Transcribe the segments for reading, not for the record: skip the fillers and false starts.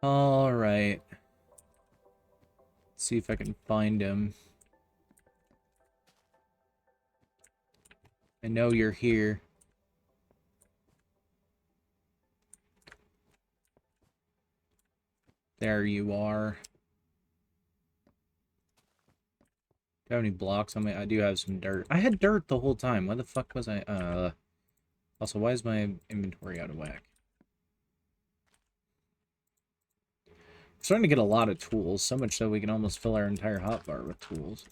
Alright. See if I can find him. I know you're here. There you are. Do I have any blocks on me? I do have some dirt. I had dirt the whole time. Why the fuck was I... Also, why is my inventory out of whack? I'm starting to get a lot of tools, so much so we can almost fill our entire hotbar with tools.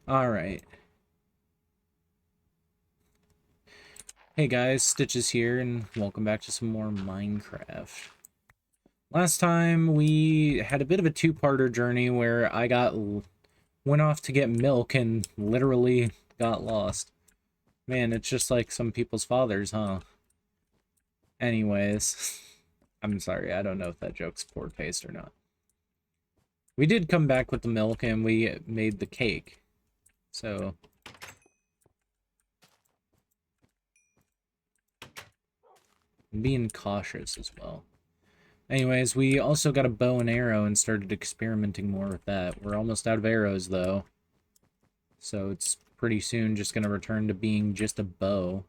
Alright. Hey guys, Stitches here, and welcome back to some more Minecraft. Last time, we had a bit of a two-parter journey where I went off to get milk and literally got lost. Man, it's just like some people's fathers, huh? Anyways, I'm sorry, I don't know if that joke's poor taste or not. We did come back with the milk and we made the cake. So, I'm being cautious as well. Anyways, we also got a bow and arrow and started experimenting more with that. We're almost out of arrows, though. So it's pretty soon just going to return to being just a bow.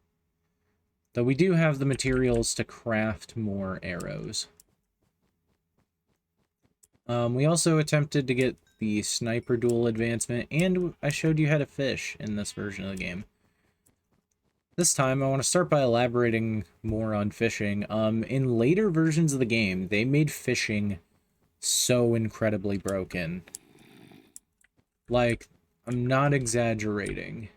Though we do have the materials to craft more arrows. We also attempted to get the Sniper Duel advancement, and I showed you how to fish in this version of the game. This time, I want to start by elaborating more on fishing. In later versions of the game, they made fishing so incredibly broken. Like, I'm not exaggerating.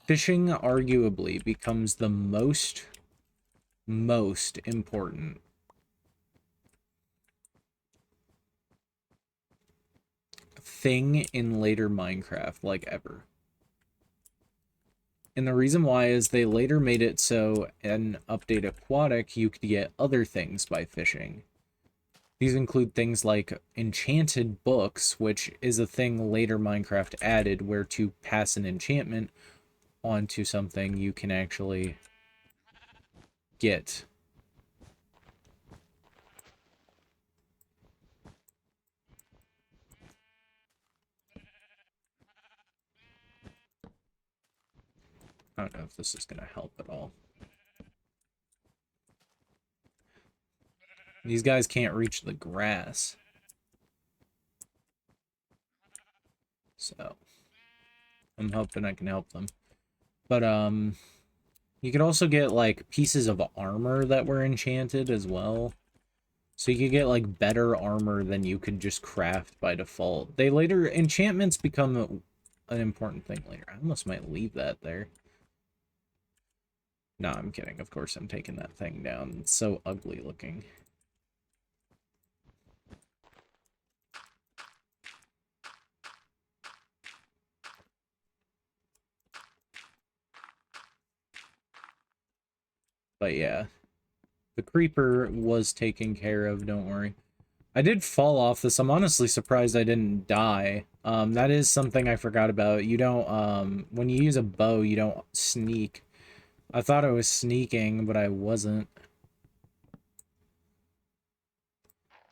Fishing arguably becomes the most important thing in later Minecraft, like ever. And the reason why is they later made it so in Update Aquatic, you could get other things by fishing. These include things like enchanted books, which is a thing later Minecraft added, where to pass an enchantment onto something you can actually get. I don't know if this is going to help at all. These guys can't reach the grass. So, I'm hoping I can help them. But, you could also get, like, pieces of armor that were enchanted as well. So you could get, like, better armor than you could just craft by default. Enchantments become an important thing later. I almost might leave that there. No, I'm kidding. Of course I'm taking that thing down. It's so ugly looking. But yeah, the creeper was taken care of, don't worry. I did fall off this. I'm honestly surprised I didn't die. That is something I forgot about. You don't, when you use a bow, you don't sneak. I thought I was sneaking, but I wasn't.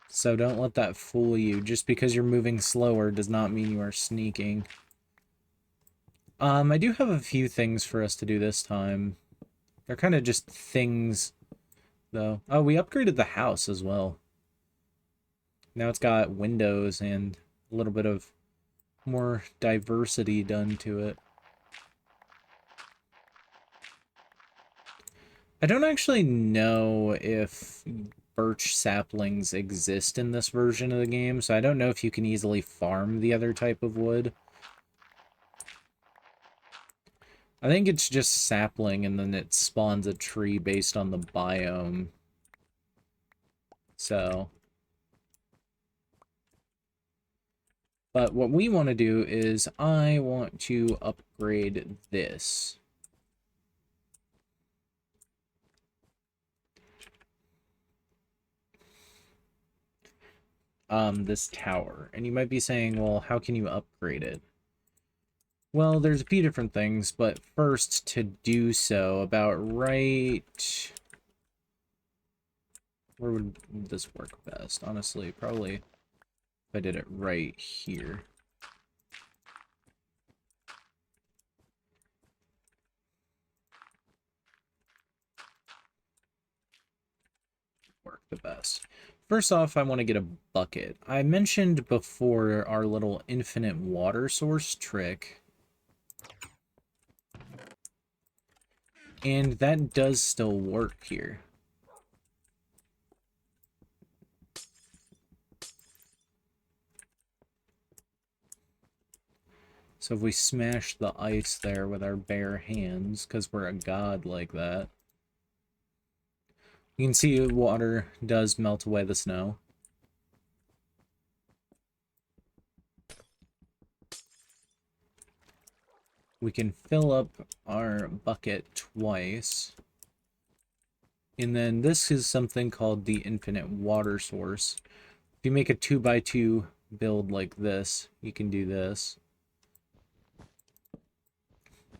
So don't let that fool you. Just because you're moving slower does not mean you are sneaking. I do have a few things for us to do this time. They're kind of just things, though. Oh, we upgraded the house as well. Now it's got windows and a little bit of more diversity done to it. I don't actually know if birch saplings exist in this version of the game, so I don't know if you can easily farm the other type of wood. I think it's just sapling, and then it spawns a tree based on the biome. So... But what we want to do is I want to upgrade this. this tower. And you might be saying, well, how can you upgrade it? Well, there's a few different things, but first, to do so, about right... Where would this work best? Honestly, probably if I did it right here. Work the best. First off, I want to get a bucket. I mentioned before our little infinite water source trick. And that does still work here. So if we smash the ice there with our bare hands, because we're a god like that, you can see water does melt away the snow. We can fill up our bucket twice. And then this is something called the infinite water source. If you make a 2x2 build like this, you can do this.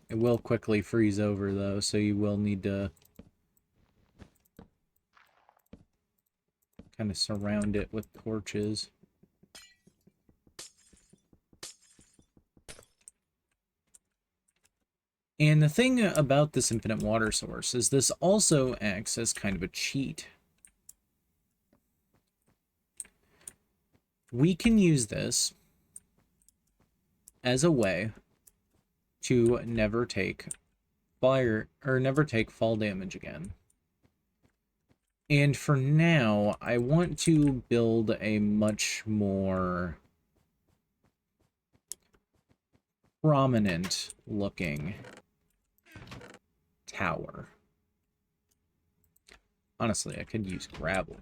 It will quickly freeze over though, so you will need to kind of surround it with torches. And the thing about this infinite water source is this also acts as kind of a cheat. We can use this as a way to never take fire or never take fall damage again. And for now, I want to build a much more prominent looking tower. Honestly, I could use gravel.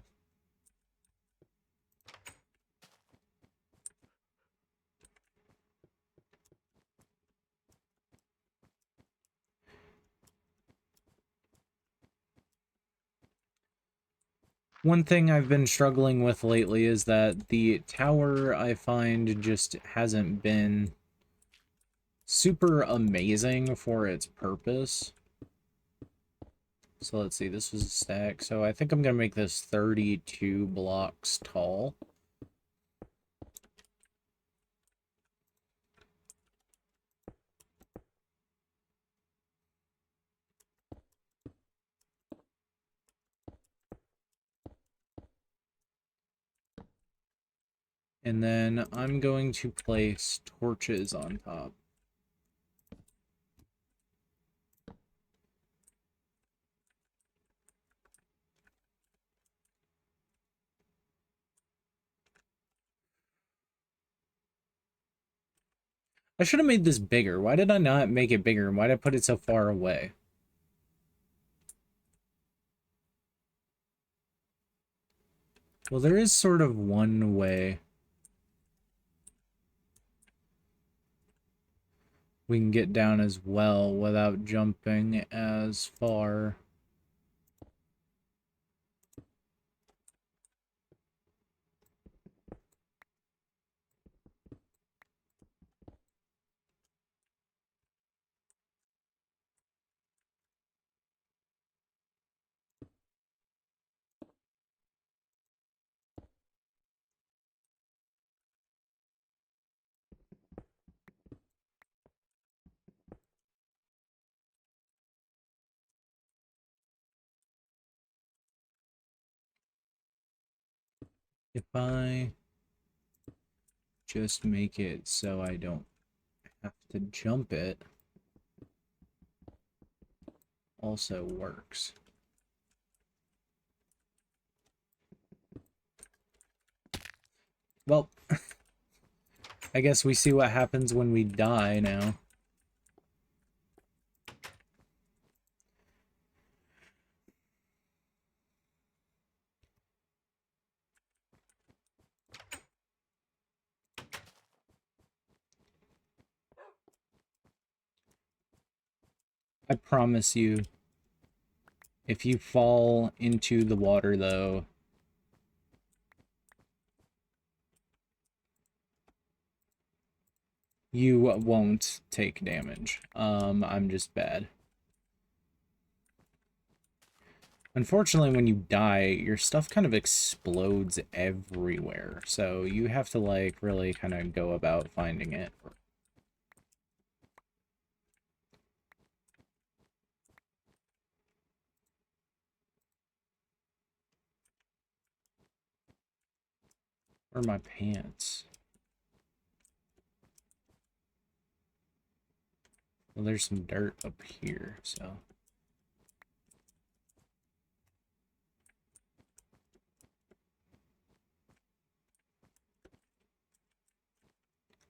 One thing I've been struggling with lately is that the tower, I find, just hasn't been super amazing for its purpose. So let's see, this was a stack. So I think I'm going to make this 32 blocks tall. And then I'm going to place torches on top. I should have made this bigger. Why did I not make it bigger? And why did I put it so far away? Well, there is sort of one way we can get down as well without jumping as far. If I just make it so I don't have to jump it, also works. Well, I guess we see what happens when we die now. I promise you, if you fall into the water, though, you won't take damage. I'm just bad. Unfortunately, when you die, your stuff kind of explodes everywhere, so you have to, like, really kind of go about finding it. Where are my pants? Well, there's some dirt up here, so...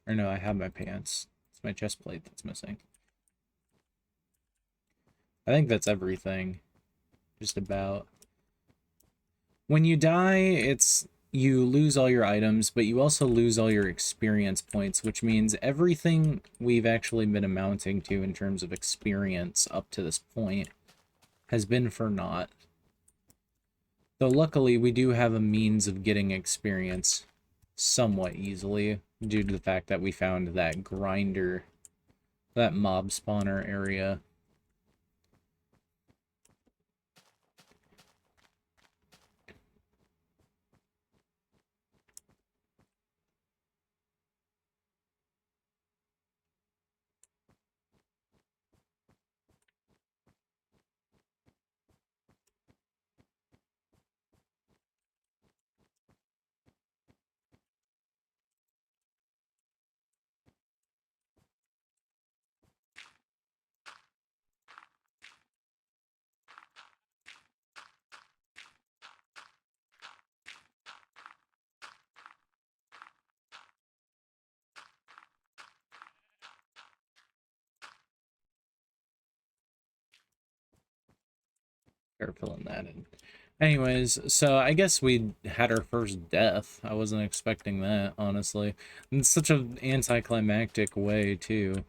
Or no, I have my pants. It's my chest plate that's missing. I think that's everything. Just about. When you die, you lose all your items, but you also lose all your experience points, which means everything we've actually been amounting to in terms of experience up to this point has been for naught. Though luckily, we do have a means of getting experience somewhat easily due to the fact that we found that grinder, that mob spawner area. Start filling that in. Anyways, so I guess we had our first death. I wasn't expecting that, honestly. In such an anticlimactic way, too.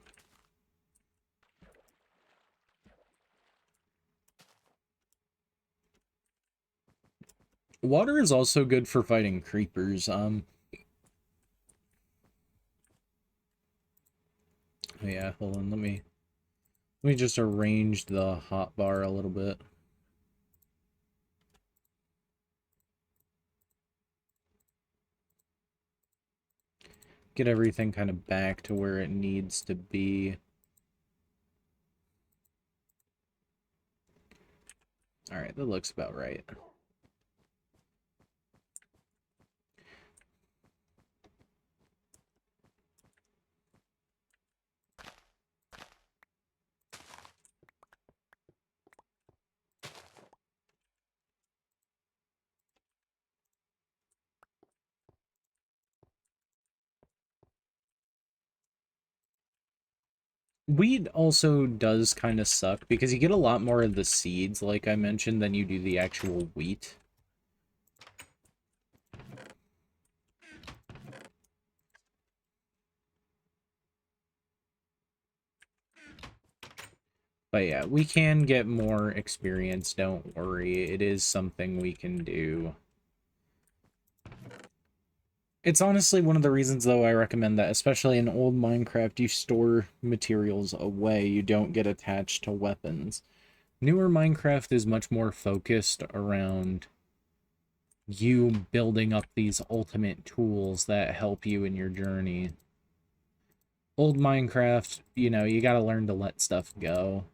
Water is also good for fighting creepers. Yeah, hold on, let me just arrange the hotbar a little bit. Get everything kind of back to where it needs to be. Alright, that looks about right. Wheat also does kind of suck because you get a lot more of the seeds, like I mentioned, than you do the actual wheat. But yeah, we can get more experience, don't worry. It is something we can do. It's honestly one of the reasons, though, I recommend that, especially in old Minecraft, you store materials away. You don't get attached to weapons. Newer Minecraft is much more focused around you building up these ultimate tools that help you in your journey. Old Minecraft, you know, you gotta learn to let stuff go.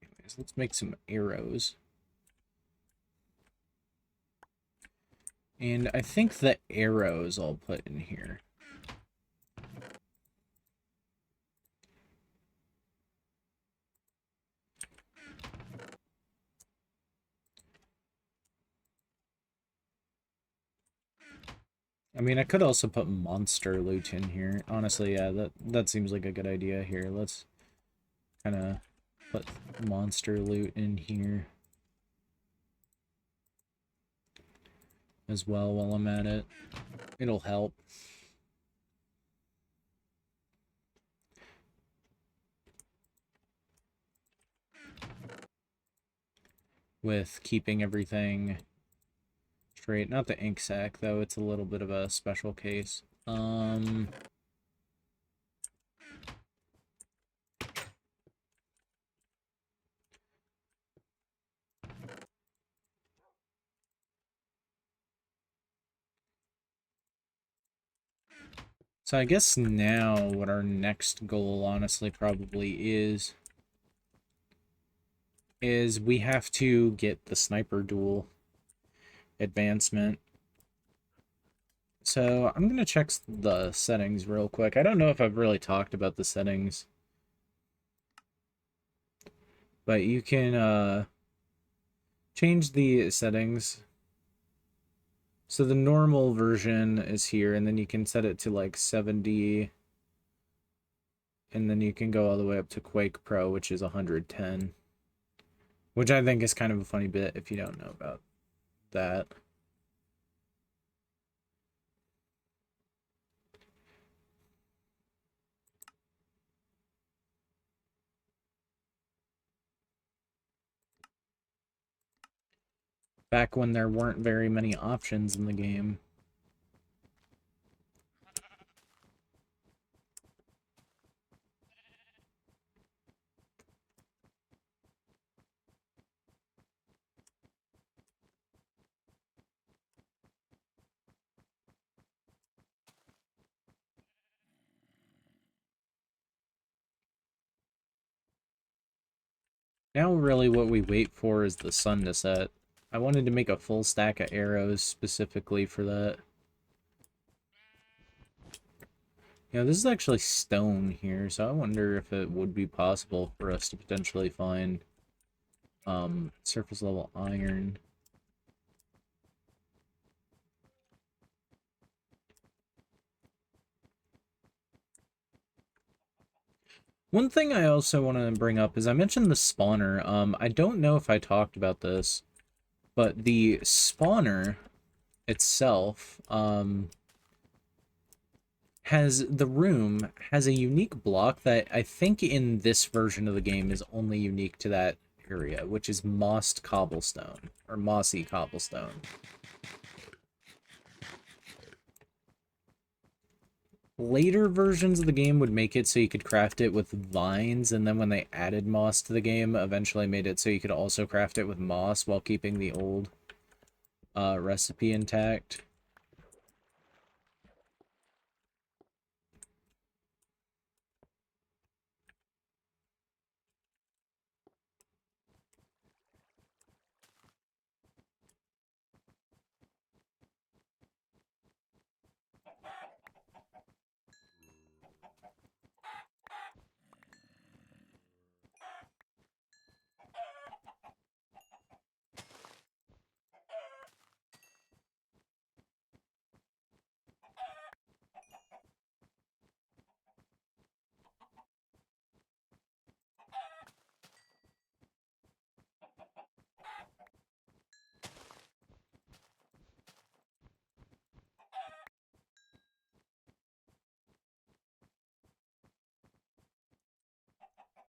Anyways, let's make some arrows. And I think the arrows I'll put in here. I mean, I could also put monster loot in here. Honestly, yeah, that seems like a good idea here. Let's kind of put monster loot in here as well while I'm at it. It'll help. With keeping everything Straight, not the ink sac, though. It's a little bit of a special case. So I guess now what our next goal, honestly, probably is we have to get the Sniper Duel advancement. So I'm going to check the settings real quick. I don't know if I've really talked about the settings, but you can change the settings. So the normal version is here, and then you can set it to like 70, and then you can go all the way up to Quake Pro, which is 110, which I think is kind of a funny bit if you don't know about that. Back when there weren't very many options in the game. Now really what we wait for is the sun to set. I wanted to make a full stack of arrows specifically for that. This is actually stone here, so I wonder if it would be possible for us to potentially find surface level iron. One thing I also want to bring up is I mentioned the spawner. I don't know if I talked about this, but the spawner itself, the room has a unique block that I think in this version of the game is only unique to that area, which is mossed cobblestone, or mossy cobblestone. Later versions of the game would make it so you could craft it with vines, and then when they added moss to the game, eventually made it so you could also craft it with moss while keeping the old recipe intact.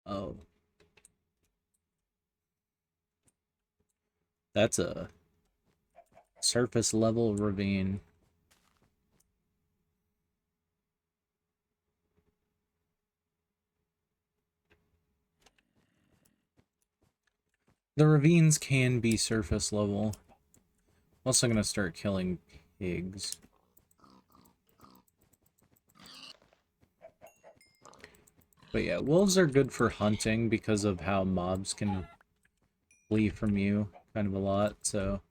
Oh. That's a surface level ravine. The ravines can be surface level. I'm also gonna start killing pigs. But yeah, wolves are good for hunting because of how mobs can flee from you kind of a lot, so...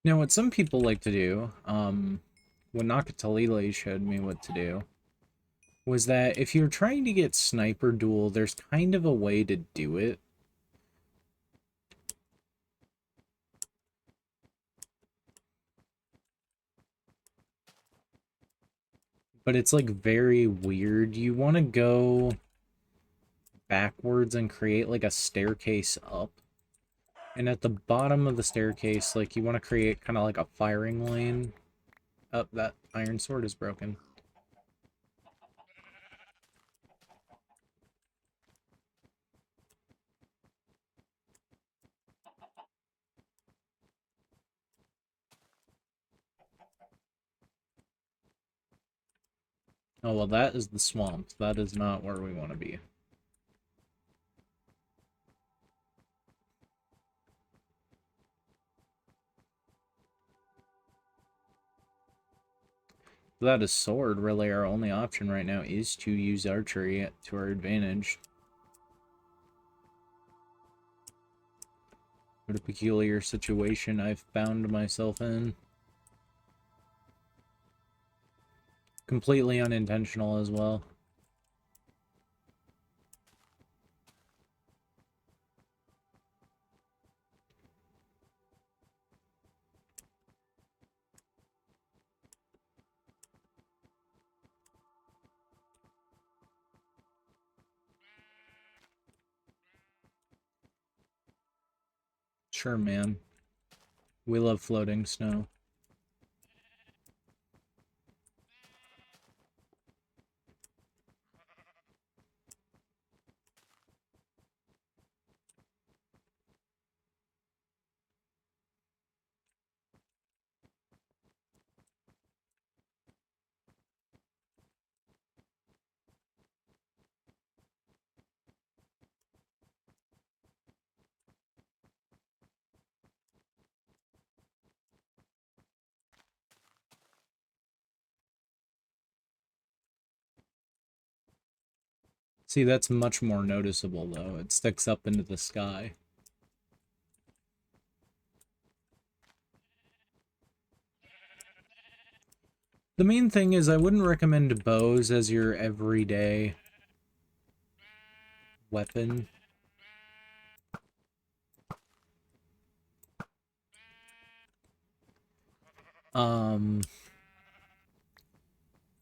Now, what some people like to do, when Nakatalile showed me what to do, was that if you're trying to get Sniper Duel, there's kind of a way to do it. But it's like very weird. You want to go backwards and create like a staircase up. And at the bottom of the staircase, like, you want to create kind of like a firing lane. Oh, that iron sword is broken. Oh, well, that is the swamp. That is not where we want to be. Without a sword, really our only option right now is to use archery to our advantage. What a peculiar situation I've found myself in. Completely unintentional as well. Sure, man. We love floating snow. See, that's much more noticeable, though. It sticks up into the sky. The main thing is I wouldn't recommend bows as your everyday weapon.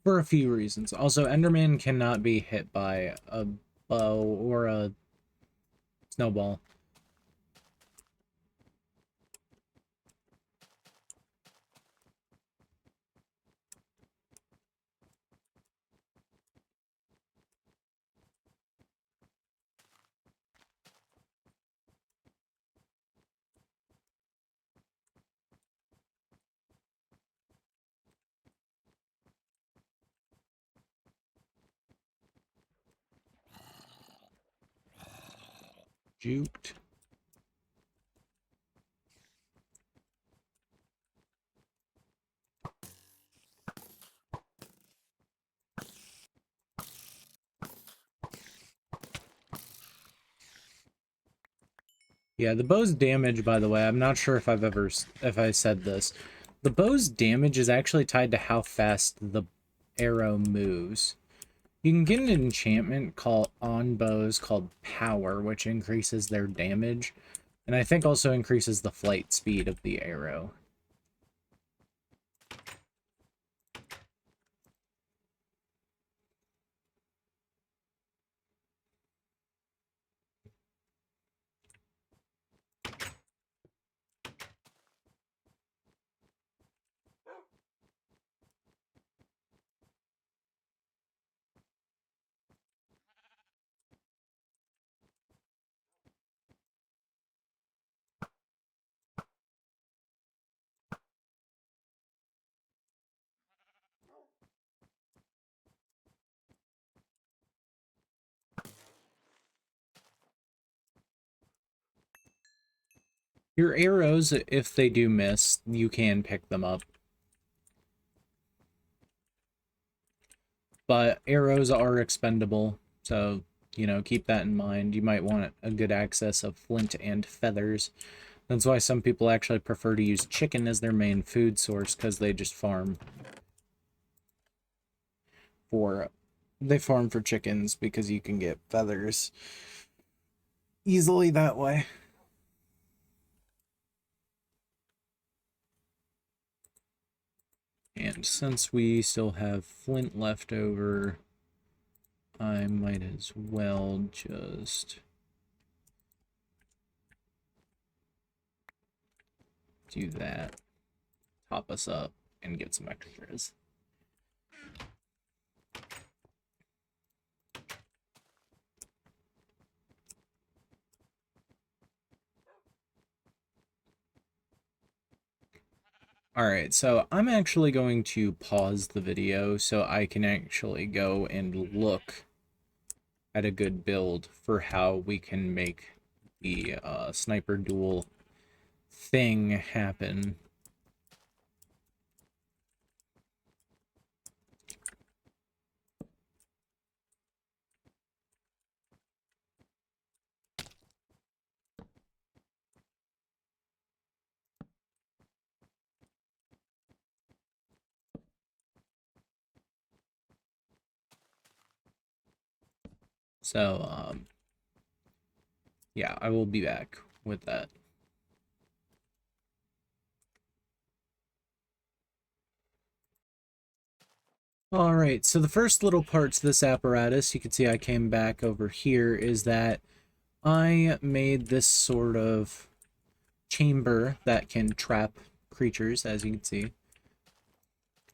For a few reasons. Also, Enderman cannot be hit by a bow or a snowball. Juked. Yeah, the bow's damage, by the way, I'm not sure if I said this. The bow's damage is actually tied to how fast the arrow moves. You can get an enchantment on bows called Power, which increases their damage, and I think also increases the flight speed of the arrow. Your arrows, if they do miss, you can pick them up. But arrows are expendable, so, you know, keep that in mind. You might want a good access of flint and feathers. That's why some people actually prefer to use chicken as their main food source, because they just farm for... They farm for chickens because you can get feathers easily that way. And since we still have flint left over, I might as well just do that. Top us up and get some extras. Alright, so I'm actually going to pause the video so I can actually go and look at a good build for how we can make the Sniper Duel thing happen. So, yeah, I will be back with that. Alright, so the first little part to this apparatus, you can see I came back over here, is that I made this sort of chamber that can trap creatures, as you can see.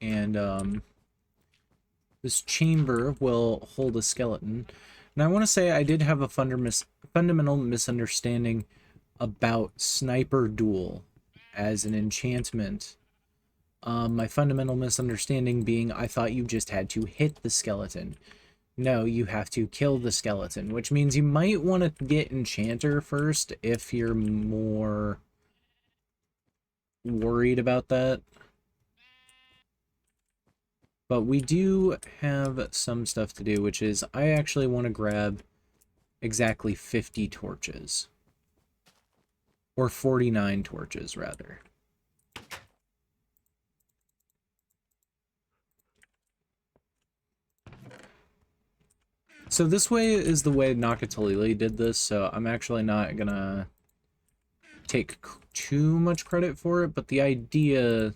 And, this chamber will hold a skeleton. And I want to say I did have a fundamental misunderstanding about Sniper Duel as an enchantment. My fundamental misunderstanding being I thought you just had to hit the skeleton. No, you have to kill the skeleton, which means you might want to get Enchanter first if you're more worried about that. But we do have some stuff to do, which is I actually want to grab exactly 50 torches. Or 49 torches, rather. So this way is the way Nakatalili did this, so I'm actually not gonna take too much credit for it, but the idea...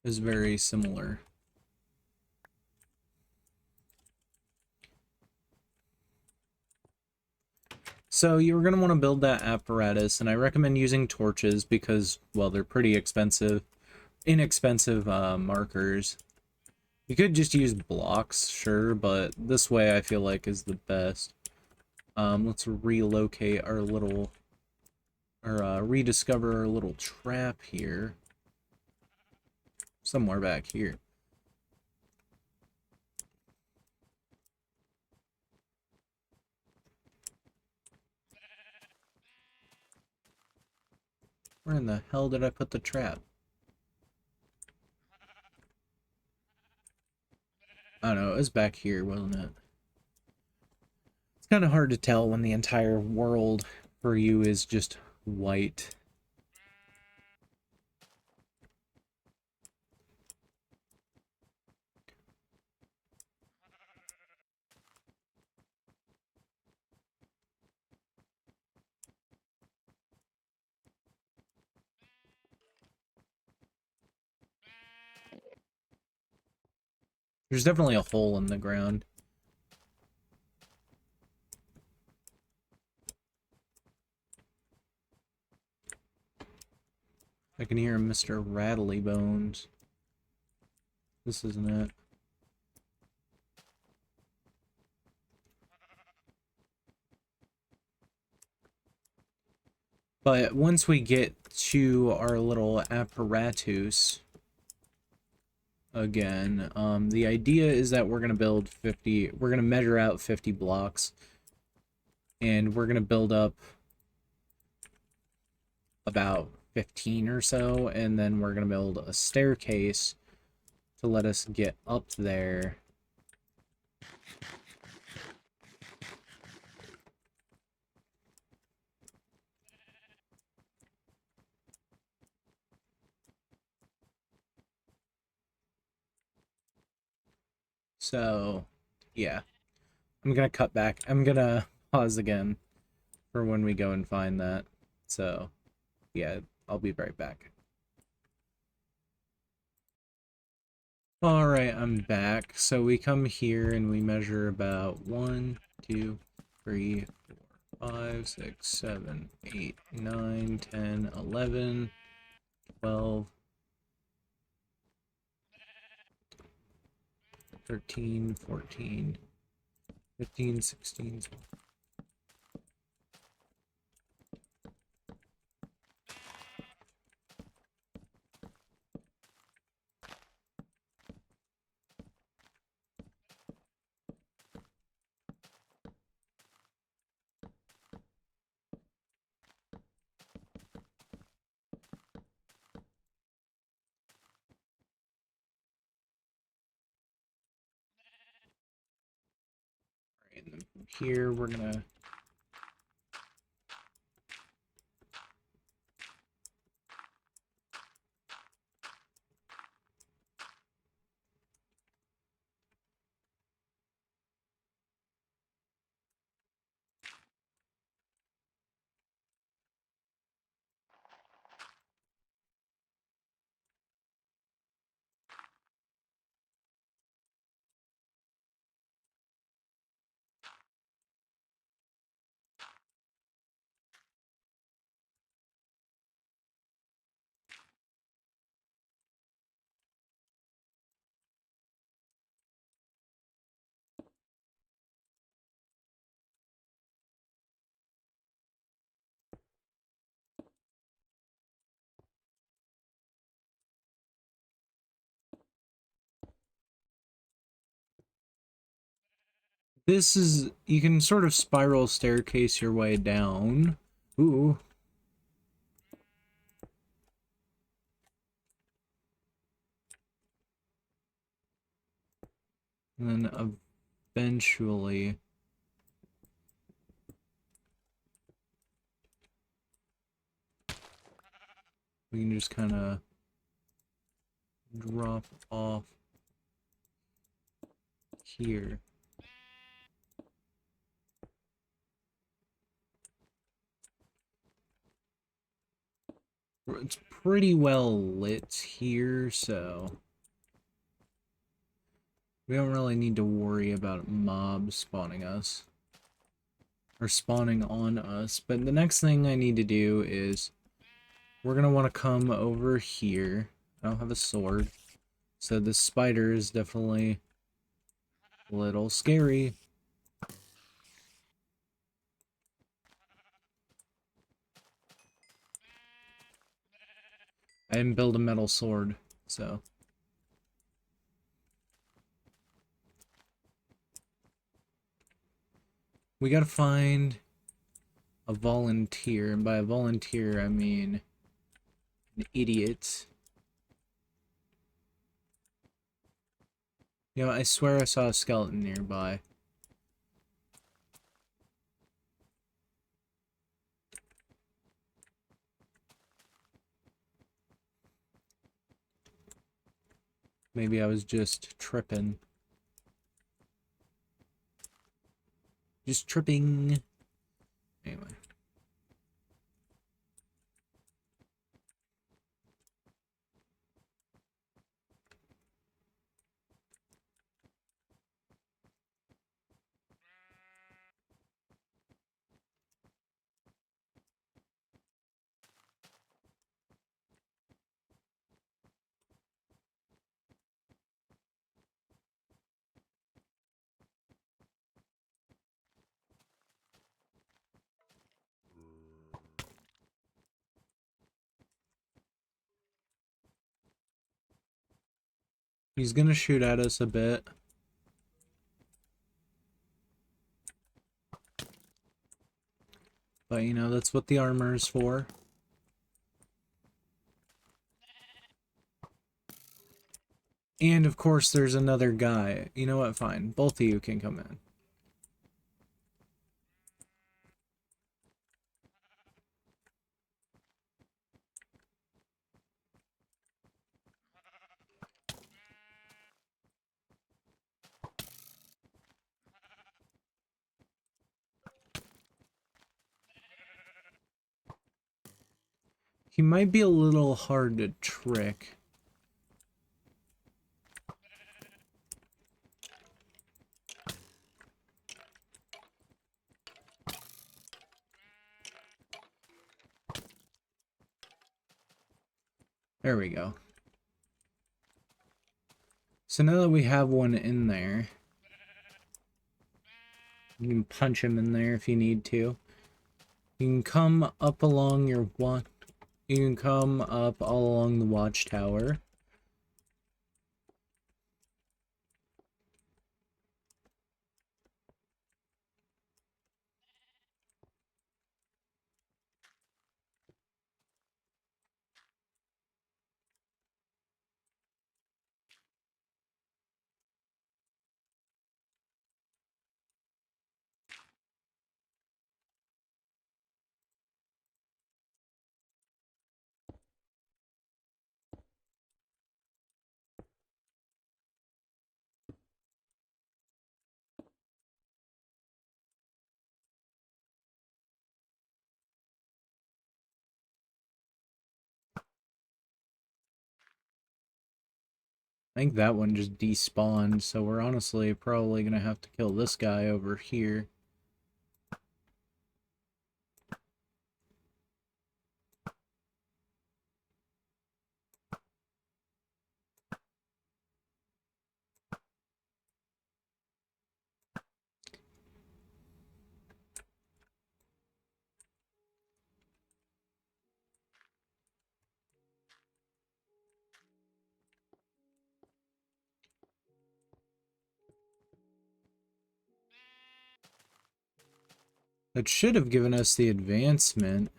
is very similar. So you're going to want to build that apparatus, and I recommend using torches because, well, they're pretty inexpensive markers. You could just use blocks, sure, but this way I feel like is the best. Let's relocate our little, or rediscover our little trap here. Somewhere back here. Where in the hell did I put the trap? I don't know, it was back here, wasn't it? It's kind of hard to tell when the entire world for you is just white. There's definitely a hole in the ground. I can hear Mr. Rattly Bones. This isn't it. But once we get to our little apparatus again, the idea is that we're going to build 50, we're going to measure out 50 blocks, and we're going to build up about 15 or so, and then we're going to build a staircase to let us get up there. So, yeah. I'm gonna cut back. I'm gonna pause again for when we go and find that. So, yeah, I'll be right back. Alright, I'm back. So we come here and we measure about 1, 2, 3, 4, 5, 6, 7, 8, 9, 10, 11, 12, 13, 14, 15, 16. And then from here we're gonna this is, you can sort of spiral staircase your way down. Ooh. And then eventually we can just kind of drop off here. It's pretty well lit here, so we don't really need to worry about mobs spawning us. Or spawning on us. But the next thing I need to do is we're going to want to come over here. I don't have a sword. So this spider is definitely a little scary. I didn't build a metal sword, so. We gotta find a volunteer, and by a volunteer I mean an idiot. You know, I swear I saw a skeleton nearby. Maybe I was just tripping. Just tripping. Anyway. He's gonna shoot at us a bit. But, you know, that's what the armor is for. And, of course, there's another guy. You know what? Fine. Both of you can come in. He might be a little hard to trick. There we go. So now that we have one in there, you can punch him in there if you need to. You can come up along your You can come up all along the watchtower. I think that one just despawned, so we're honestly probably gonna have to kill this guy over here. That should have given us the advancement.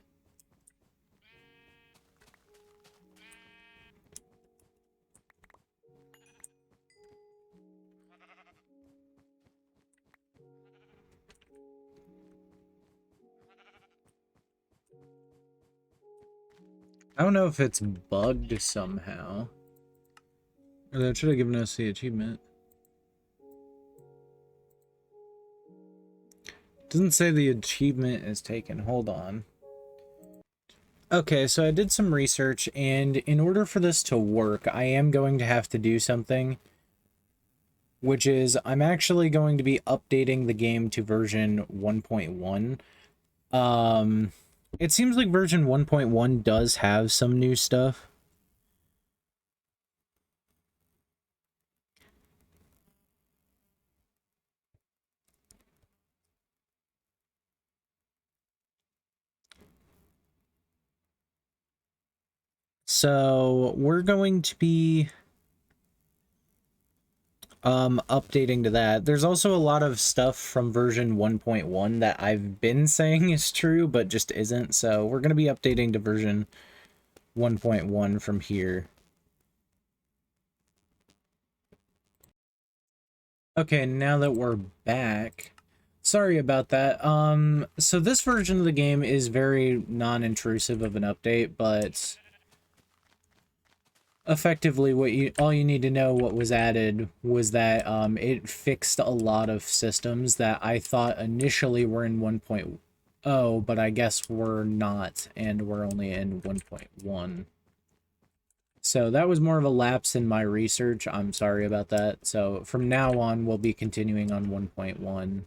I don't know if it's bugged somehow. Or that should have given us the achievement. Doesn't say the achievement is taken. Hold on. Okay, so I did some research, and in order for this to work, I am going to have to do something, which is I'm actually going to be updating the game to version 1.1. It seems like version 1.1 does have some new stuff. So we're going to be updating to that. There's also a lot of stuff from version 1.1 that I've been saying is true, but just isn't. So we're going to be updating to version 1.1 from here. Okay, now that we're back, sorry about that. So this version of the game is very non-intrusive of an update, but effectively all you need to know what was added was that it fixed a lot of systems that I thought initially were in 1.0, but I guess were not, and we're only in 1.1. So that was more of a lapse in my research. I'm sorry about that. So from now on, we'll be continuing on 1.1.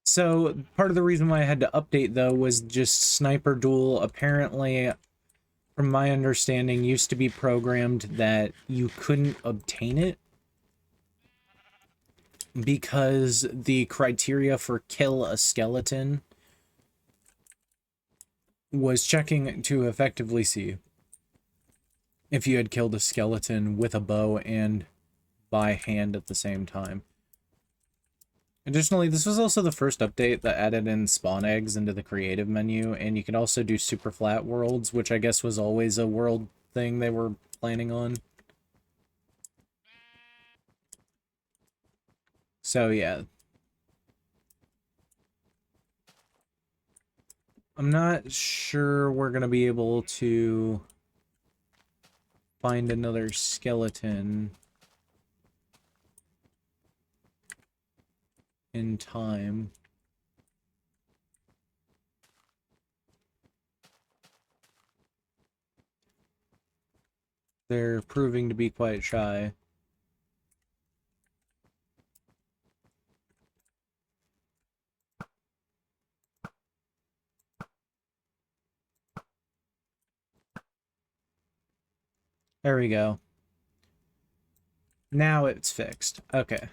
So part of the reason why I had to update, though, was just Sniper Duel apparently, from my understanding, used to be programmed that you couldn't obtain it because the criteria for kill a skeleton was checking to effectively see if you had killed a skeleton with a bow and by hand at the same time. Additionally, this was also the first update that added in spawn eggs into the creative menu, and you could also do super flat worlds, which I guess was always a world thing they were planning on. So yeah. I'm not sure we're gonna be able to find another skeleton in time. They're proving to be quite shy. There we go. Now it's fixed. Okay.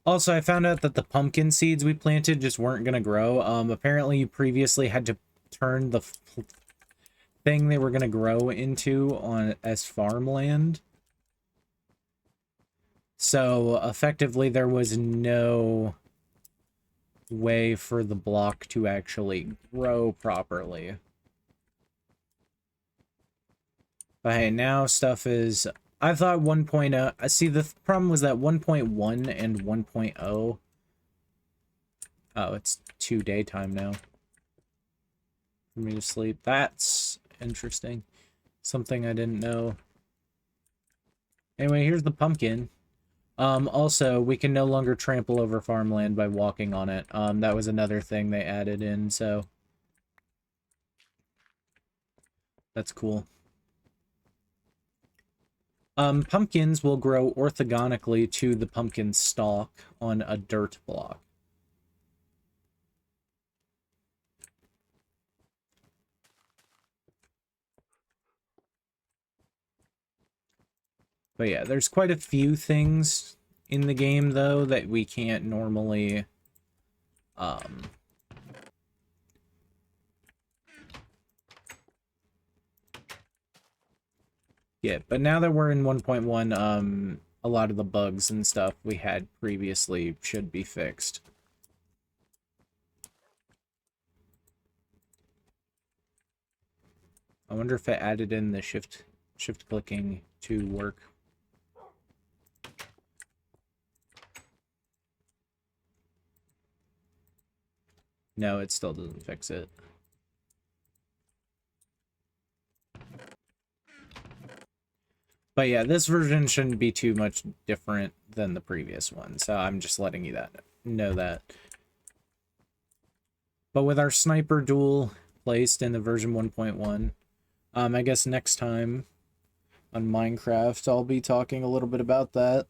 Also, I found out that the pumpkin seeds we planted just weren't going to grow. Apparently you previously had to turn the thing they were going to grow into as farmland. So, effectively, there was no way for the block to actually grow properly. But hey, now stuff is... I thought 1.0... See, the problem was that 1.1 and 1.0... Oh, it's 2 daytime now. For me to sleep. That's interesting. Something I didn't know. Anyway, here's the pumpkin. Also, we can no longer trample over farmland by walking on it. That was another thing they added in, so... That's cool. Pumpkins will grow orthogonically to the pumpkin stalk on a dirt block. But yeah, there's quite a few things in the game, though, that we can't normally, get. But now that we're in 1.1, a lot of the bugs and stuff we had previously should be fixed. I wonder if it added in the shift clicking to work. No, it still doesn't fix it. But yeah, this version shouldn't be too much different than the previous one, so I'm just letting you know that. But with our Sniper Duel placed in the version 1.1, I guess next time on Minecraft, I'll be talking a little bit about that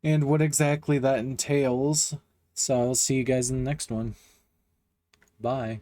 and what exactly that entails. So I'll see you guys in the next one. Bye.